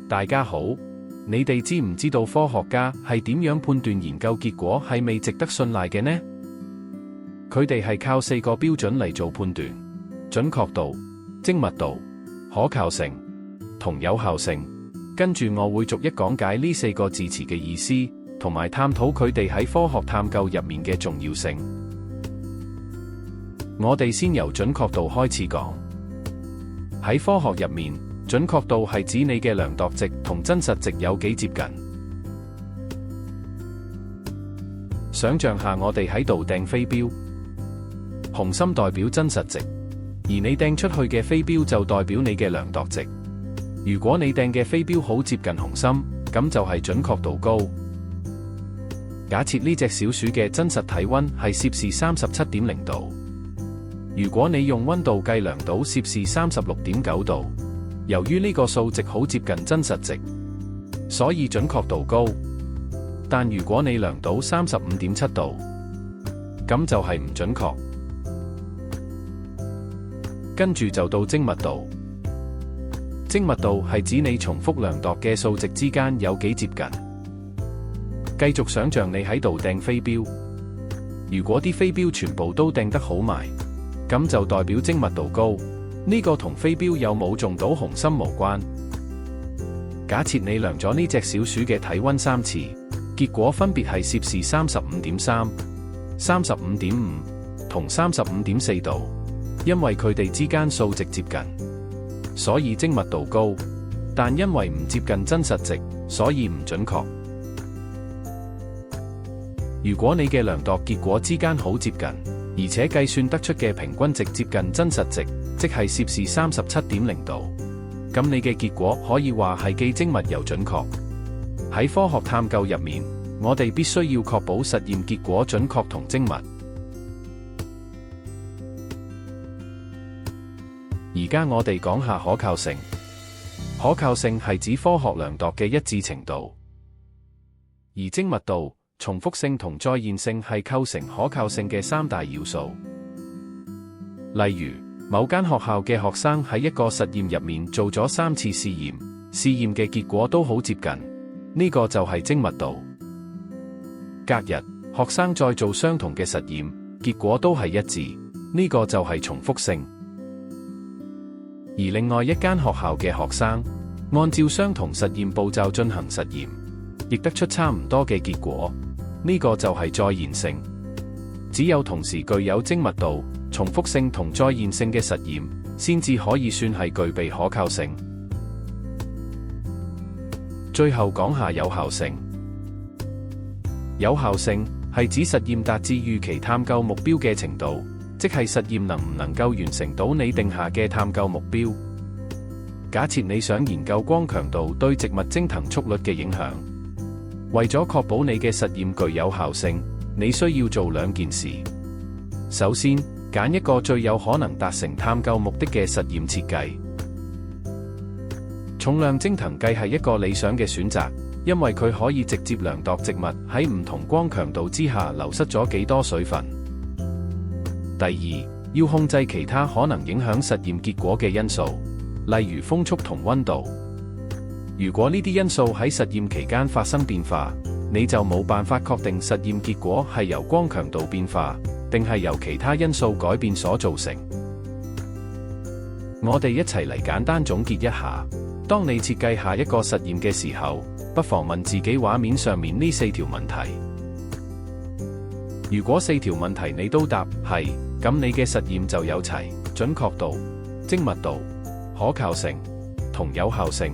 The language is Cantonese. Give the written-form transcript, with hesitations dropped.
大家好，你哋知唔知道科學家係點樣判斷研究結果係咪值得信賴嘅呢？佢哋係靠4個標準嚟做判斷：準確度、精密度、可靠性同有效性。跟住我會逐一講解呢4個字詞嘅意思，同埋探討佢哋喺科學探究入面嘅重要性。我哋先由準確度開始講。喺科學入面，準確度係指你嘅量度值同真實值有幾接近。想象下我哋喺度掟飛鏢，紅心代表真實值，而你掟出去嘅飛鏢就代表你嘅量度值。如果你掟嘅飛鏢好接近紅心，咁就係準確度高。假設呢隻小鼠嘅真實體溫係攝氏37.0度，如果你用溫度計量到攝氏36.9度，由於呢個數值好接近真實值，所以準確度高。但如果你量到35.7度，咁就係唔準確。跟住就到精密度。精密度係指你重複量度嘅數值之間有幾接近。繼續想象你喺度掟飛鏢，如果啲飛鏢全部都掟得好埋，咁就代表精密度高。呢個同飛鏢有冇中到紅心無關。假設你量咗呢隻小鼠嘅體溫3次，結果分別係攝氏35.3、35.5同35.4度，因為佢哋之間數值接近，所以精密度高，但因為唔接近真實值，所以唔準確。如果你嘅量度結果之間好接近，而且計算得出嘅平均值接近真實值，即係攝氏37.0度，咁你嘅結果可以話係既精密又準確。喺科學探究入面，我哋必須要確保實驗結果準確同精密。而家我哋講下可靠性。可靠性係指科學量度嘅一致程度，而精密度、重複性同再現性係構成可靠性嘅3大要素。例如，某間學校嘅學生喺一個實驗入面做咗3次試驗，試驗嘅結果都好接近，呢個就係精密度。隔日，學生再做相同嘅實驗，結果都係一致，呢個就係重複性。而另外一間學校嘅學生，按照相同實驗步驟進行實驗，亦得出差唔多嘅結果，呢個就係再現性。只有同時具有精密度、重複性同再現性嘅實驗，先至可以算係具備可靠性。最後講下有效性。有效性係指實驗達至預期探究目標嘅程度，即係實驗能唔能夠完成到你定下嘅探究目標。假設你想研究光強度對植物蒸騰速率嘅影響，為咗確保你嘅實驗具有效性，你需要做2件事。首先，揀一個最有可能達成探究目的嘅實驗設計。重量蒸騰計係一個理想嘅選擇，因為佢可以直接量度植物喺唔同光強度之下流失咗幾多水分。第二，要控制其他可能影響實驗結果嘅因素，例如風速同溫度。如果呢啲因素喺實驗期間發生變化，你就冇辦法確定實驗結果係由光強度變化，定係由其他因素改變所造成。我哋一齊嚟簡單總結一下。當你設計下一個實驗嘅時候，不妨問自己畫面上面呢4條問題。如果4條問題你都答係，咁你嘅實驗就有齊準確度、精密度、可靠性同有效性。